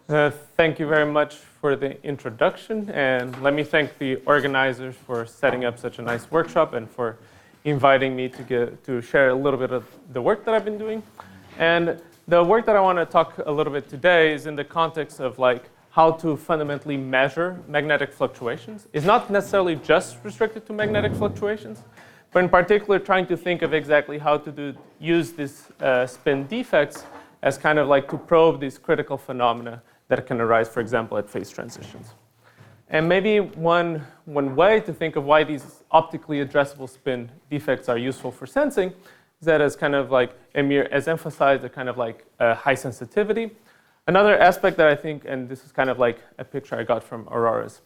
Thank you very much for the introduction, and let me thank the organizers for setting up such a nice workshop and for inviting me to share a little bit of the work that I've been doing. And the work that I want to talk a little bit today is in the context of like how to fundamentally measure magnetic fluctuations. It's not necessarily just restricted to magnetic fluctuations, but in particular trying to think of exactly how to use these spin defects as kind of like to probe these critical phenomena that can arise, for example, at phase transitions. And maybe one way to think of why these optically addressable spin defects are useful for sensing is that as kind of like Amir has emphasized, a kind of like high sensitivity. Another aspect that I think, and this is kind of like a picture I got from Aurora's,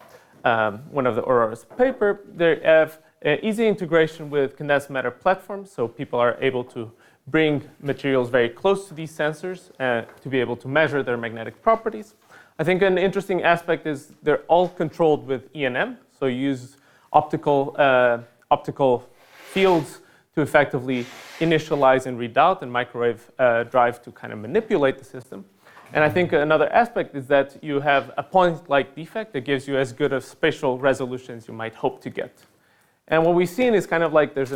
one of the Aurora's paper, they have easy integration with condensed matter platforms, so people are able to bring materials very close to these sensors to be able to measure their magnetic properties. I think an interesting aspect is they're all controlled with E&M, so you use optical fields to effectively initialize and read out, and microwave drive to kind of manipulate the system. And I think another aspect is that you have a point-like defect that gives you as good of spatial resolution as you might hope to get. And what we've seen is kind of like there's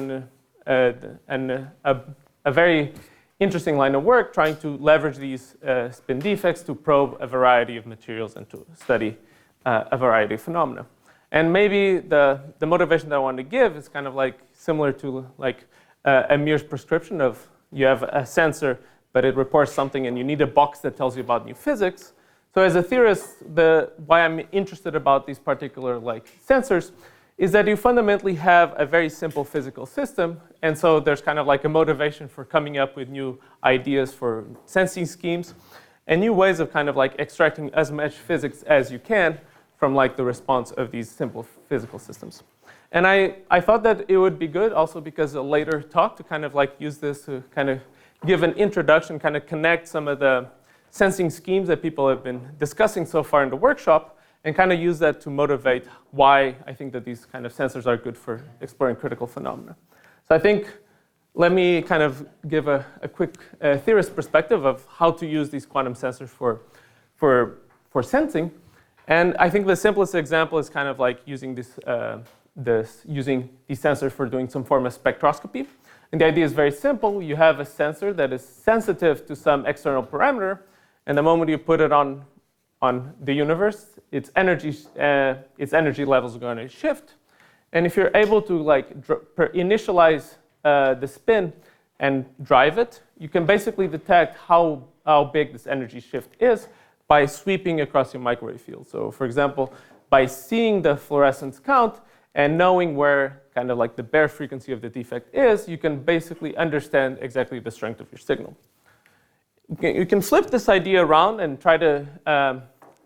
a very interesting line of work trying to leverage these spin defects to probe a variety of materials and to study a variety of phenomena. And maybe the motivation that I want to give is kind of like similar to like Amir's prescription of you have a sensor, but it reports something and you need a box that tells you about new physics. So as a theorist, why I'm interested about these particular like sensors is that you fundamentally have a very simple physical system. And so there's kind of like a motivation for coming up with new ideas for sensing schemes and new ways of kind of like extracting as much physics as you can from like the response of these simple physical systems. And I thought that it would be good also because a later talk to kind of like use this to kind of give an introduction, kind of connect some of the sensing schemes that people have been discussing so far in the workshop and kind of use that to motivate why I think that these kind of sensors are good for exploring critical phenomena. So I think, let me kind of give a quick theorist perspective of how to use these quantum sensors for sensing. And I think the simplest example is kind of like using using these sensors for doing some form of spectroscopy. And the idea is very simple. You have a sensor that is sensitive to some external parameter, and the moment you put it on the universe, its energy levels are going to shift. And if you're able to like initialize the spin and drive it, you can basically detect how big this energy shift is by sweeping across your microwave field. So for example, by seeing the fluorescence count and knowing where kind of like the bare frequency of the defect is, you can basically understand exactly the strength of your signal. You can flip this idea around and try to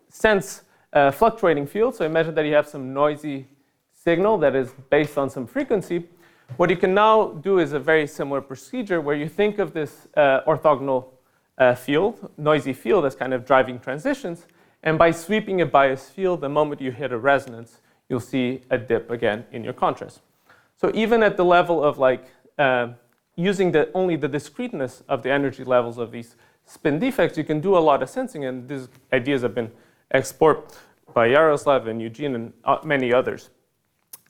sense fluctuating fields. So imagine that you have some noisy signal that is based on some frequency. What you can now do is a very similar procedure where you think of this orthogonal field, noisy field, as kind of driving transitions. And by sweeping a bias field, the moment you hit a resonance, you'll see a dip again in your contrast. So even at the level of like using only the discreteness of the energy levels of these spin defects, you can do a lot of sensing. And these ideas have been explored by Yaroslav and Eugene and many others.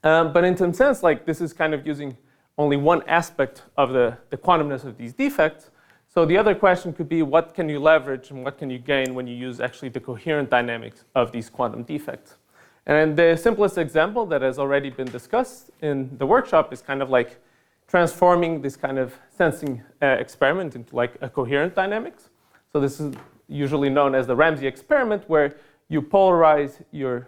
But in some sense, like this is kind of using only one aspect of the quantumness of these defects. So the other question could be, what can you leverage and what can you gain when you use actually the coherent dynamics of these quantum defects? And the simplest example that has already been discussed in the workshop is kind of like transforming this kind of sensing experiment into like a coherent dynamics. So this is usually known as the Ramsey experiment, where you polarize your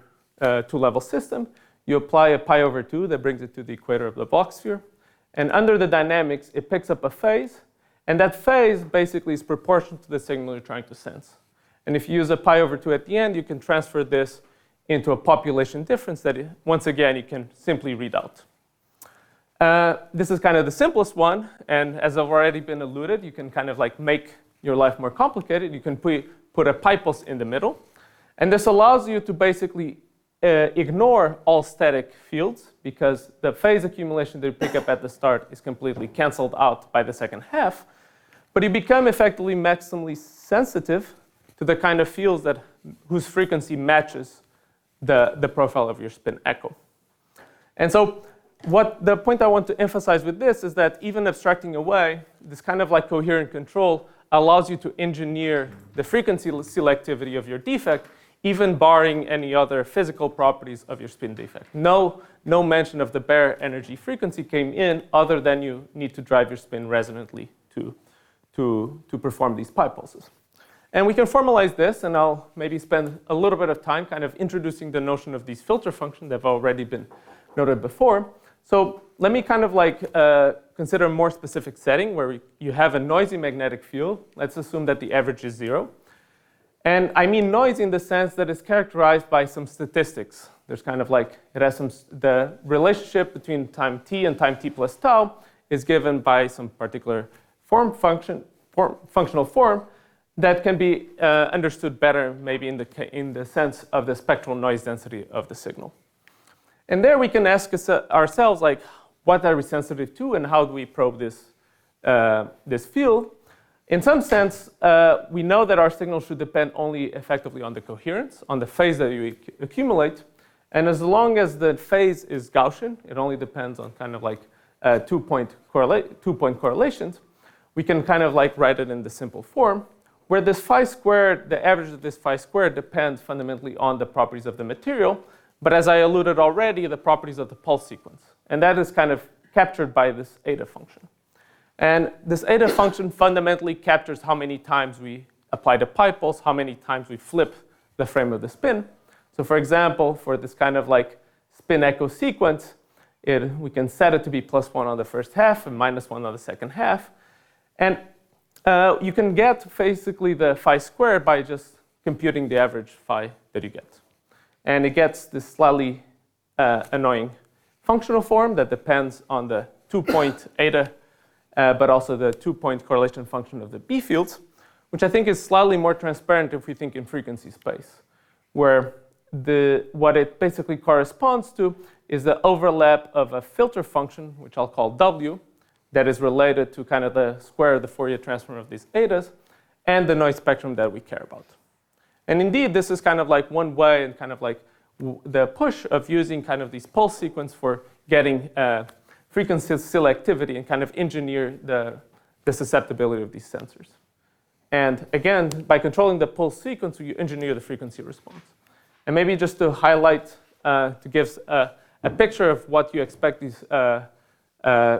two-level system. You apply a pi/2 that brings it to the equator of the Bloch sphere. And under the dynamics, it picks up a phase. And that phase basically is proportional to the signal you're trying to sense. And if you use a pi/2 at the end, you can transfer this into a population difference that, once again, you can simply read out. This is kind of the simplest one. And as I've already been alluded, you can kind of like make your life more complicated. You can put a pi pulse in the middle. And this allows you to basically ignore all static fields, because the phase accumulation that you pick up at the start is completely canceled out by the second half. But you become effectively maximally sensitive to the kind of fields that whose frequency matches the profile of your spin echo. And so the point I want to emphasize with this is that even abstracting away, this kind of like coherent control allows you to engineer the frequency selectivity of your defect, even barring any other physical properties of your spin defect. No mention of the bare energy frequency came in other than you need to drive your spin resonantly to perform these pi pulses. And we can formalize this, and I'll maybe spend a little bit of time kind of introducing the notion of these filter functions that have already been noted before. So let me kind of like consider a more specific setting where you have a noisy magnetic field. Let's assume that the average is 0. And I mean noisy in the sense that it's characterized by some statistics. There's kind of like, it has the relationship between time t and time t plus tau is given by some particular functional form that can be understood better maybe in the sense of the spectral noise density of the signal. And there we can ask ourselves, like, what are we sensitive to and how do we probe this field? In some sense, we know that our signal should depend only effectively on the coherence, on the phase that you accumulate. And as long as the phase is Gaussian, it only depends on kind of like two-point correlations, we can kind of like write it in the simple form, where this phi squared, the average of this phi squared depends fundamentally on the properties of the material, but as I alluded already, the properties of the pulse sequence. And that is kind of captured by this eta function. And this eta function fundamentally captures how many times we apply the pi pulse, how many times we flip the frame of the spin. So for example, for this kind of like spin echo sequence, we can set it to be +1 on the first half and -1 on the second half. And you can get basically the phi squared by just computing the average phi that you get. And it gets this slightly annoying functional form that depends on the 2-point eta, but also the 2-point correlation function of the B fields, which I think is slightly more transparent if we think in frequency space, where what it basically corresponds to is the overlap of a filter function, which I'll call W, that is related to kind of the square of the Fourier transform of these etas, and the noise spectrum that we care about. And indeed, this is kind of like one way and kind of like the push of using kind of these pulse sequence for getting frequency selectivity and kind of engineer the susceptibility of these sensors. And again, by controlling the pulse sequence, you engineer the frequency response. And maybe just to highlight, to give a picture of what you expect these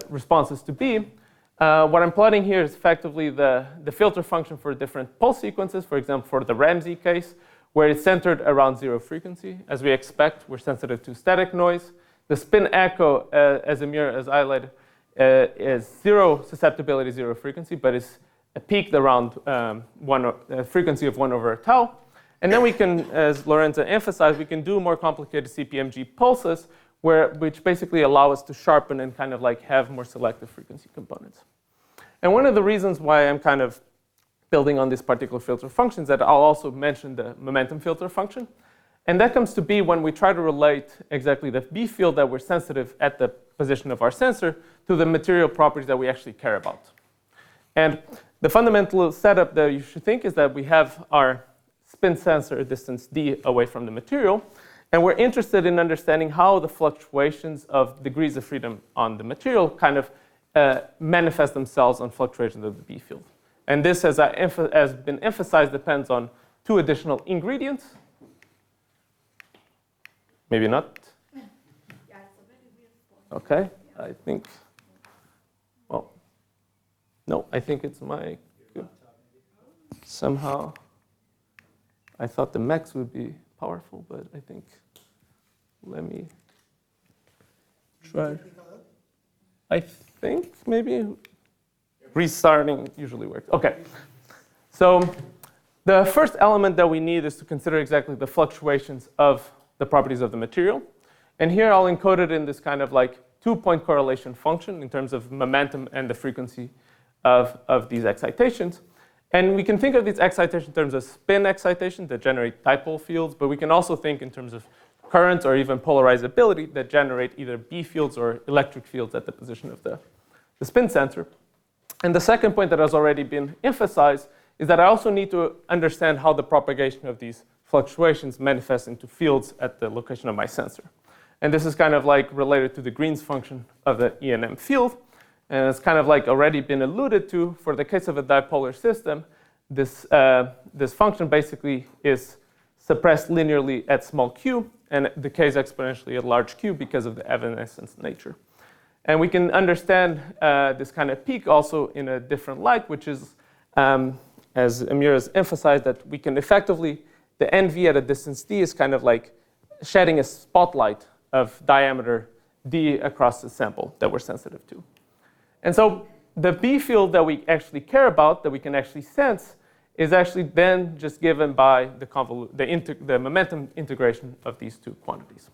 responses to be, what I'm plotting here is effectively the filter function for different pulse sequences, for example, for the Ramsey case, where it's centered around 0 frequency. As we expect, we're sensitive to static noise. The spin echo, as Amir has highlighted, is 0 susceptibility, 0 frequency, but it's peaked around frequency of 1 over tau. And then we can, as Lorenzo emphasized, we can do more complicated CPMG pulses, which basically allow us to sharpen and kind of like have more selective frequency components. And one of the reasons why I'm kind of building on this particular filter function is that I'll also mention the momentum filter function. And that comes to be when we try to relate exactly the B field that we're sensitive at the position of our sensor to the material properties that we actually care about. And the fundamental setup that you should think is that we have our spin sensor distance d away from the material. And we're interested in understanding how the fluctuations of degrees of freedom on the material kind of manifest themselves on fluctuations of the B field. And this, as has been emphasized, depends on 2 additional ingredients. Maybe not. Okay, I think, well, no, I think it's my, somehow, I thought the max would be powerful, but I think, let me try. I think maybe restarting usually works. Okay, so the first element that we need is to consider exactly the fluctuations of the properties of the material. And here I'll encode it in this kind of like 2-point correlation function in terms of momentum and the frequency of these excitations. And we can think of these excitations in terms of spin excitations that generate dipole fields, but we can also think in terms of currents or even polarizability that generate either B fields or electric fields at the position of the spin sensor. And the second point that has already been emphasized is that I also need to understand how the propagation of these fluctuations manifest into fields at the location of my sensor. And this is kind of like related to the Green's function of the E&M field. And it's kind of like already been alluded to. For the case of a dipolar system, this function basically is suppressed linearly at small q and decays exponentially at large q because of the evanescence nature. And we can understand this kind of peak also in a different light, which is, as Amir has emphasized, that we can effectively, the NV at a distance d is kind of like shedding a spotlight of diameter d across the sample that we're sensitive to. And so the B field that we actually care about, that we can actually sense, is actually then just given by the momentum integration of these two quantities.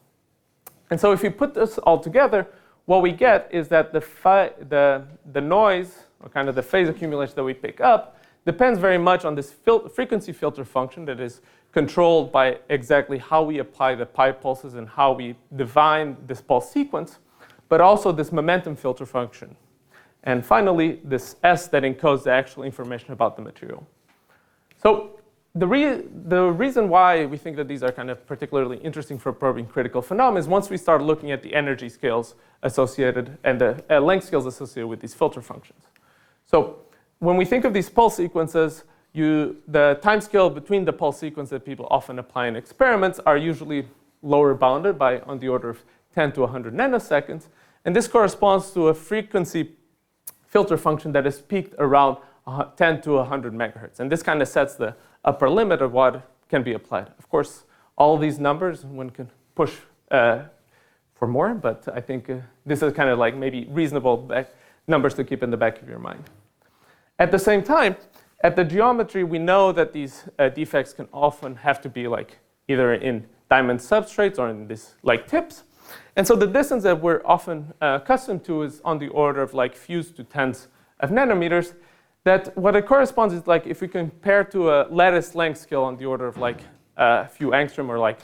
And so if you put this all together, what we get is that the noise, or kind of the phase accumulation that we pick up, depends very much on this frequency filter function that is controlled by exactly how we apply the pi pulses and how we define this pulse sequence, but also this momentum filter function. And finally, this S that encodes the actual information about the material. So the reason why we think that these are kind of particularly interesting for probing critical phenomena is once we start looking at the energy scales associated and the length scales associated with these filter functions. So when we think of these pulse sequences, the time scale between the pulse sequence that people often apply in experiments are usually lower bounded by on the order of 10 to 100 nanoseconds. And this corresponds to a frequency filter function that is peaked around 10 to 100 megahertz. And this kind of sets the upper limit of what can be applied. Of course, all these numbers, one can push for more, but I think this is kind of like maybe reasonable numbers to keep in the back of your mind. At the same time, at the geometry, we know that these defects can often have to be like either in diamond substrates or in these like tips. And so the distance that we're often accustomed to is on the order of like fews to tens of nanometers. That what it corresponds is like if we compare to a lattice length scale on the order of like a few angstrom or like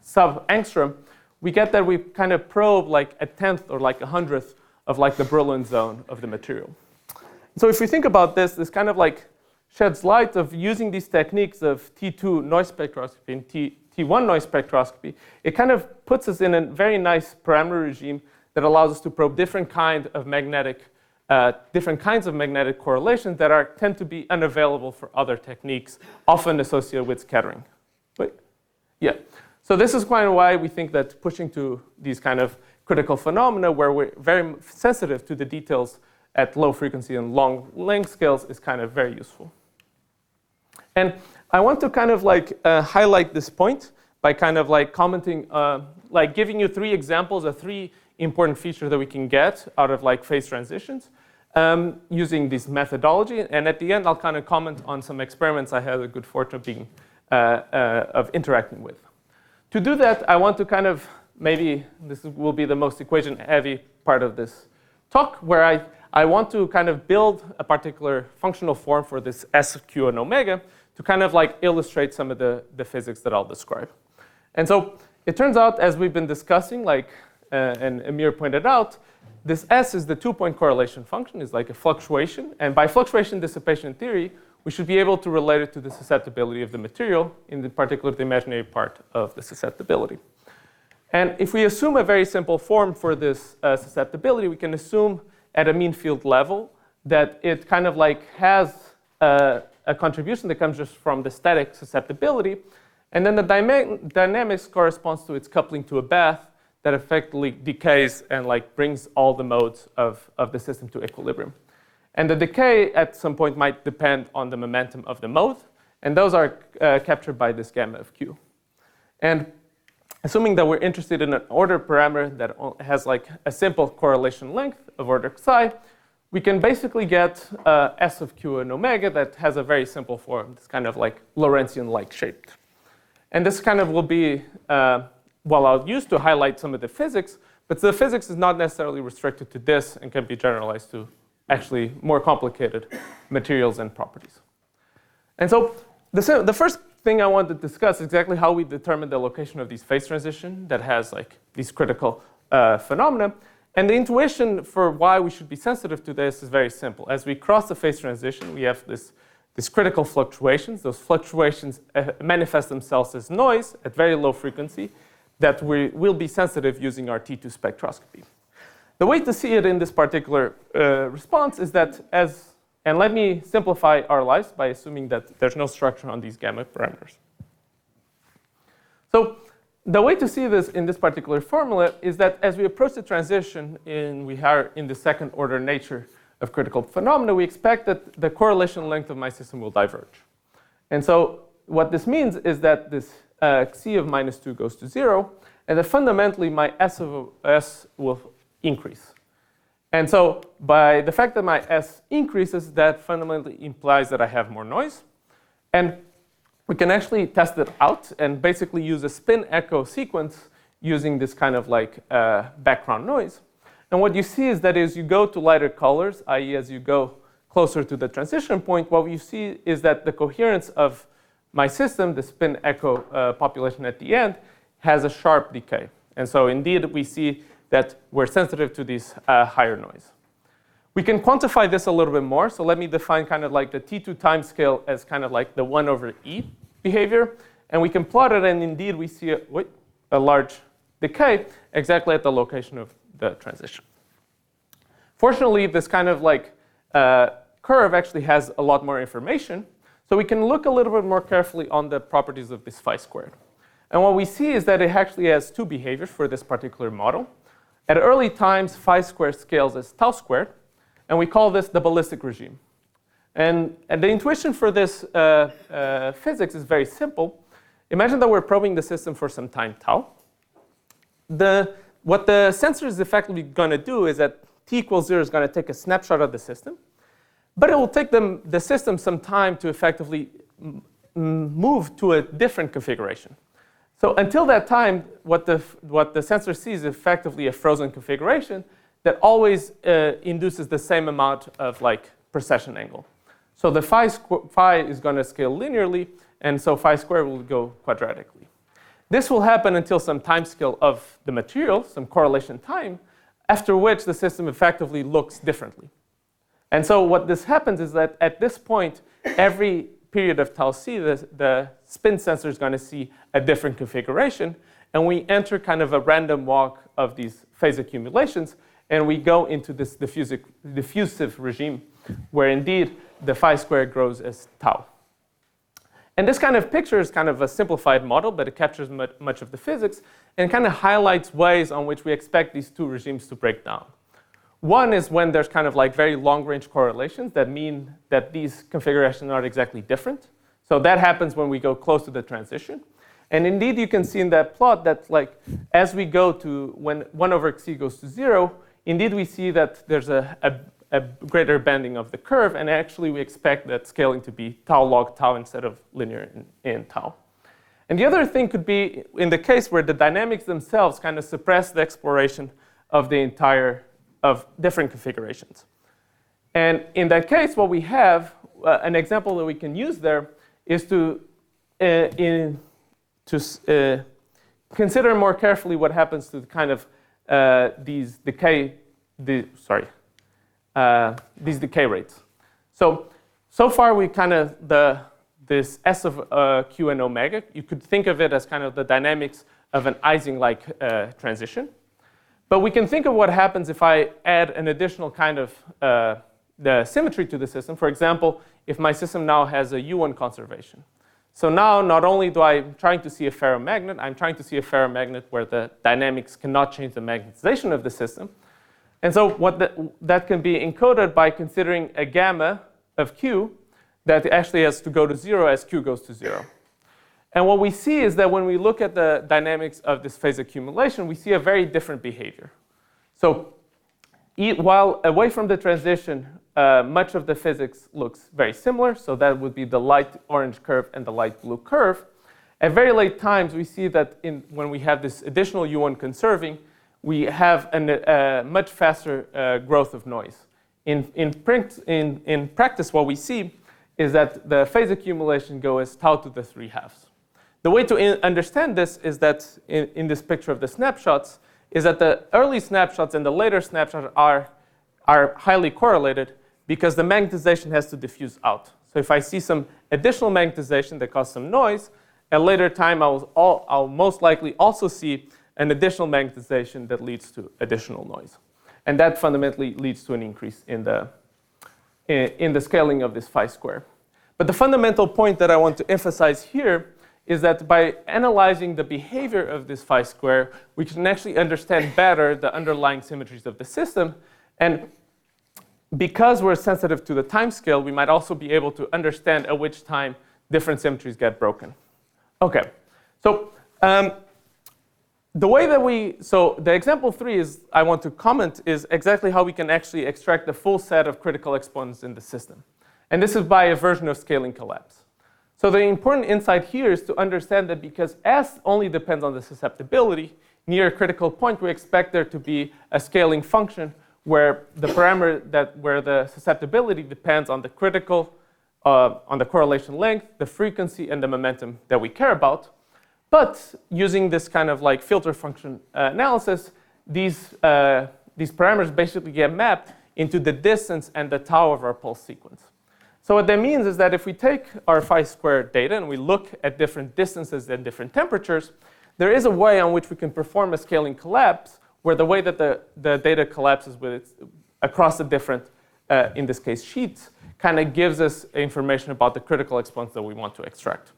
sub-angstrom, we get that we kind of probe like a tenth or like a hundredth of like the Brillouin zone of the material. So if we think about this, this kind of like sheds light of using these techniques of T2 noise spectroscopy and T1 noise spectroscopy. It kind of puts us in a very nice parameter regime that allows us to probe different kinds of magnetic correlations that tend to be unavailable for other techniques, often associated with scattering. But yeah, so this is kind of why we think that pushing to these kind of critical phenomena where we're very sensitive to the details at low frequency and long length scales is kind of very useful. And I want to kind of like highlight this point by kind of like commenting, like giving you 3 examples of 3 important features that we can get out of like phase transitions using this methodology. And at the end, I'll kind of comment on some experiments I had the good fortune of interacting with. To do that, I want to kind of, maybe this will be the most equation heavy part of this talk, where I want to kind of build a particular functional form for this S of Q and omega to kind of like illustrate some of the physics that I'll describe. And so it turns out, as we've been discussing, like and Amir pointed out, this S is the 2-point correlation function, is like a fluctuation. And by fluctuation dissipation theory, we should be able to relate it to the susceptibility of the material, in particular the imaginary part of the susceptibility. And if we assume a very simple form for this susceptibility, we can assume at a mean field level that it kind of like has a contribution that comes just from the static susceptibility. And then the dynamics corresponds to its coupling to a bath that effectively decays and like brings all the modes of the system to equilibrium. And the decay at some point might depend on the momentum of the mode. And those are captured by this gamma of Q. And assuming that we're interested in an order parameter that has like a simple correlation length of order psi, we can basically get S of Q and omega that has a very simple form. It's kind of like Lorentzian-like shaped. And this kind of will be what I'll use to highlight some of the physics, but the physics is not necessarily restricted to this and can be generalized to actually more complicated materials and properties. And so the first thing I want to discuss is exactly how we determine the location of these phase transition that has like these critical phenomena. And the intuition for why we should be sensitive to this is very simple. As we cross the phase transition, we have this these critical fluctuations. Those fluctuations manifest themselves as noise at very low frequency that we will be sensitive using our T2 spectroscopy. The way to see it in this particular response is that and let me simplify our lives by assuming that there's no structure on these gamma parameters. So the way to see this in this particular formula is that as we approach the transition we are in the second order nature of critical phenomena, we expect that the correlation length of my system will diverge. And so what this means is that this C of -2 goes to 0, and that fundamentally my S will increase. And so by the fact that my S increases, that fundamentally implies that I have more noise. And we can actually test it out and basically use a spin echo sequence using this kind of like background noise. And what you see is that as you go to lighter colors, i.e. as you go closer to the transition point, what you see is that the coherence of my system, the spin echo population at the end, has a sharp decay. And so indeed, we see that we're sensitive to this higher noise. We can quantify this a little bit more. So let me define kind of like the T2 time scale as kind of like the 1/E behavior. And we can plot it, and indeed, we see a large decay exactly at the location of the transition. Fortunately, this kind of like curve actually has a lot more information. So we can look a little bit more carefully on the properties of this phi squared. And what we see is that it actually has two behaviors for this particular model. At early times, phi squared scales as tau squared, and we call this the ballistic regime. And the intuition for this physics is very simple. Imagine that we're probing the system for some time tau. What the sensor is effectively going to do is that t equals 0 is going to take a snapshot of the system, but it will take the system some time to effectively move to a different configuration. So until that time, what the sensor sees is effectively a frozen configuration that always induces the same amount of like precession angle. So the phi is going to scale linearly, and so phi squared will go quadratically. This will happen until some time scale of the material, some correlation time, after which the system effectively looks differently. And so what this happens is that at this point, every period of tau c, the spin sensor is going to see a different configuration, and we enter kind of a random walk of these phase accumulations, and we go into this diffusive regime, where indeed the phi squared grows as tau. And this kind of picture is kind of a simplified model, but it captures much of the physics and kind of highlights ways on which we expect these two regimes to break down. One is when there's kind of like very long-range correlations that mean that these configurations are exactly different. So that happens when we go close to the transition. And indeed, you can see in that plot that like as we go to when 1/c goes to 0, indeed we see that there's a greater bending of the curve, and actually we expect that scaling to be tau log tau instead of linear in tau. And the other thing could be in the case where the dynamics themselves kind of suppress the exploration of the of different configurations. And in that case, what we have, an example that we can use there is to consider more carefully what happens to the kind of these decay rates. So far we kind of, this S of Q and omega, you could think of it as kind of the dynamics of an Ising-like transition. But we can think of what happens if I add an additional kind of the symmetry to the system. For example, if my system now has a U1 conservation. So now not only do I'm trying to see a ferromagnet, I'm trying to see a ferromagnet where the dynamics cannot change the magnetization of the system. And so what that can be encoded by considering a gamma of Q that actually has to go to 0 as Q goes to 0. And what we see is that when we look at the dynamics of this phase accumulation, we see a very different behavior. So while away from the transition, much of the physics looks very similar. So that would be the light orange curve and the light blue curve. At very late times, we see that when we have this additional U1 conserving, we have a much faster growth of noise. In practice, what we see is that the phase accumulation goes as tau to the 3/2. The way to understand this is that in this picture of the snapshots, is that the early snapshots and the later snapshots are highly correlated because the magnetization has to diffuse out. So if I see some additional magnetization that causes some noise, at a later time I'll most likely also see an additional magnetization that leads to additional noise. And that fundamentally leads to an increase in the scaling of this phi square. But the fundamental point that I want to emphasize here is that by analyzing the behavior of this phi square, we can actually understand better the underlying symmetries of the system. And because we're sensitive to the time scale, we might also be able to understand at which time different symmetries get broken. OK, so the way that so the example 3 is I want to comment is exactly how we can actually extract the full set of critical exponents in the system. And this is by a version of scaling collapse. So the important insight here is to understand that because S only depends on the susceptibility, near a critical point, we expect there to be a scaling function where the parameter where the susceptibility depends on the critical, on the correlation length, the frequency, and the momentum that we care about. But using this kind of like filter function analysis, these parameters basically get mapped into the distance and the tau of our pulse sequence. So what that means is that if we take our phi squared data and we look at different distances and different temperatures, there is a way on which we can perform a scaling collapse where the way that the data collapses across the different, in this case, sheets, kind of gives us information about the critical exponents that we want to extract.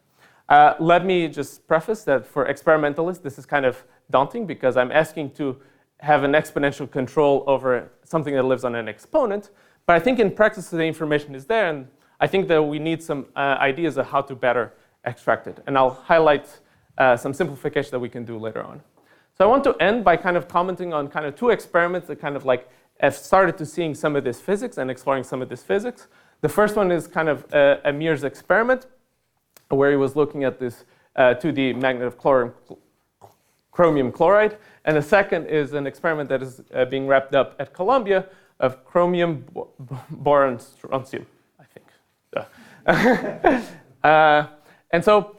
Let me just preface that for experimentalists, this is kind of daunting because I'm asking to have an exponential control over something that lives on an exponent. But I think in practice, the information is there. And I think that we need some ideas of how to better extract it. And I'll highlight some simplification that we can do later on. So I want to end by kind of commenting on kind of 2 experiments that kind of like have started to seeing some of this physics and exploring some of this physics. The first one is kind of Amir's experiment, where he was looking at this 2D magnet of chromium chloride. And the second is an experiment that is being wrapped up at Columbia of chromium boron strontium, I think. And so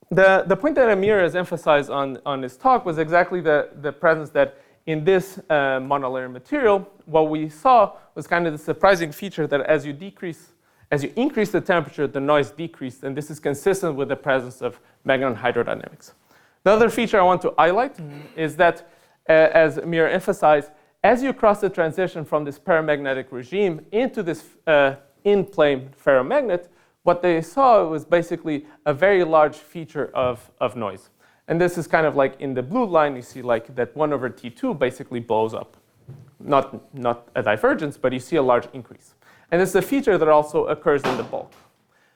the point that Amir has emphasized on his talk was exactly the presence that in this monolayer material, what we saw was kind of the surprising feature that as you increase the temperature, the noise decreased. And this is consistent with the presence of magnon hydrodynamics. The other feature I want to highlight is that, as Amir emphasized, as you cross the transition from this paramagnetic regime into this in-plane ferromagnet, what they saw was basically a very large feature of noise. And this is kind of like in the blue line, you see like that 1 over T2 basically blows up. Not a divergence, but you see a large increase. And it's a feature that also occurs in the bulk.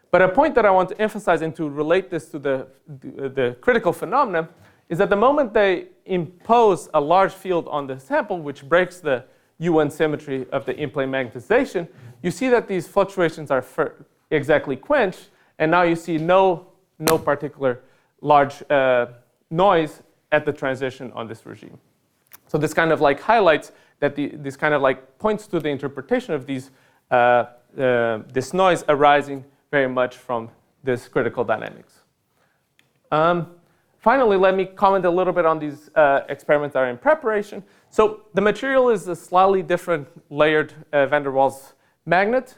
But a point that I want to emphasize and to relate this to the critical phenomenon is that the moment they impose a large field on the sample, which breaks the U1 symmetry of the in-plane magnetization, you see that these fluctuations are exactly quenched. And now you see no particular large noise at the transition on this regime. So this kind of like highlights that this kind of like points to the interpretation of these this noise arising very much from this critical dynamics. Finally, let me comment a little bit on these experiments that are in preparation. So the material is a slightly different layered van der Waals magnet.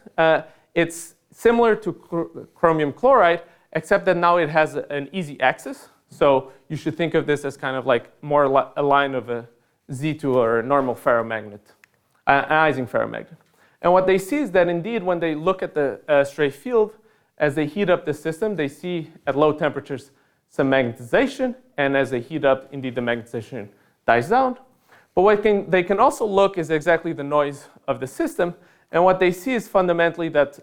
It's similar to chromium chloride, except that now it has an easy axis. So you should think of this as kind of like more a line of a Z2 or a normal ferromagnet, an Ising ferromagnet. And what they see is that indeed, when they look at the stray field, as they heat up the system, they see at low temperatures some magnetization. And as they heat up, indeed, the magnetization dies down. But what they can also look is exactly the noise of the system. And what they see is fundamentally that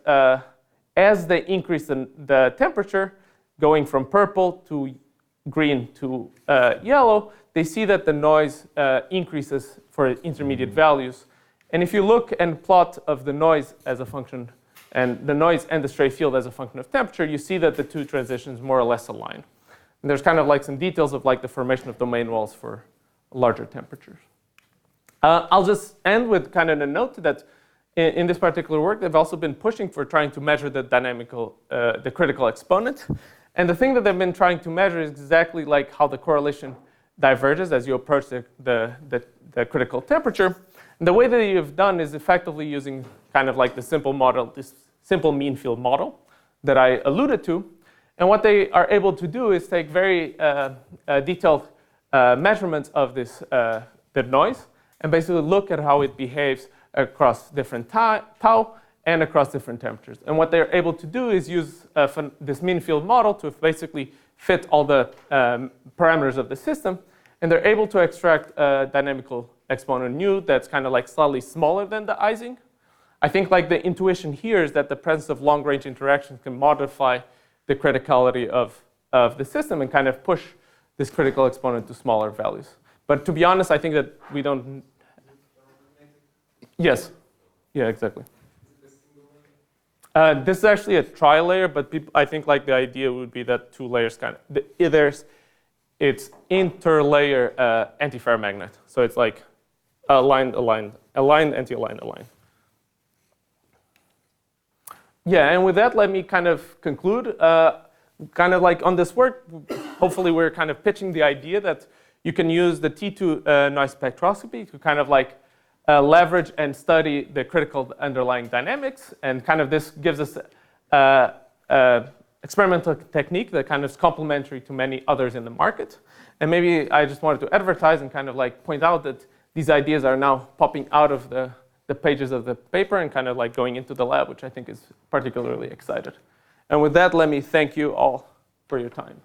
as they increase the temperature, going from purple to green to yellow, they see that the noise increases for intermediate values. And if you look and plot of the noise as a function, and the noise and the stray field as a function of temperature, you see that the 2 transitions more or less align. And there's kind of like some details of like the formation of domain walls for larger temperatures. I'll just end with kind of a note that in this particular work, they've also been pushing for trying to measure the the critical exponent. And the thing that they've been trying to measure is exactly like how the correlation diverges as you approach the critical temperature. And the way that you've done is effectively using kind of like the simple model, this simple mean field model. that I alluded to. And what they are able to do is take very detailed measurements of this the noise and basically look at how it behaves across different tau and across different temperatures. And what they're able to do is use this mean field model to basically fit all the parameters of the system. And they're able to extract a dynamical exponent nu that's kind of like slightly smaller than the Ising. I think like the intuition here is that the presence of long-range interactions can modify the criticality of the system and kind of push this critical exponent to smaller values. But to be honest, I think that we don't. Yes. Yeah, exactly. This is actually a tri-layer, but I think like the idea would be that 2 layers kind of. It's interlayer antiferromagnet. So it's like aligned, anti-aligned, aligned. Yeah, and with that, let me kind of conclude. Kind of like on this work, hopefully we're kind of pitching the idea that you can use the T2 noise spectroscopy to kind of like leverage and study the critical underlying dynamics. And kind of this gives us experimental technique that kind of is complementary to many others in the market. And maybe I just wanted to advertise and kind of like point out that these ideas are now popping out of the pages of the paper and kind of like going into the lab, which I think is particularly excited. And with that, let me thank you all for your time.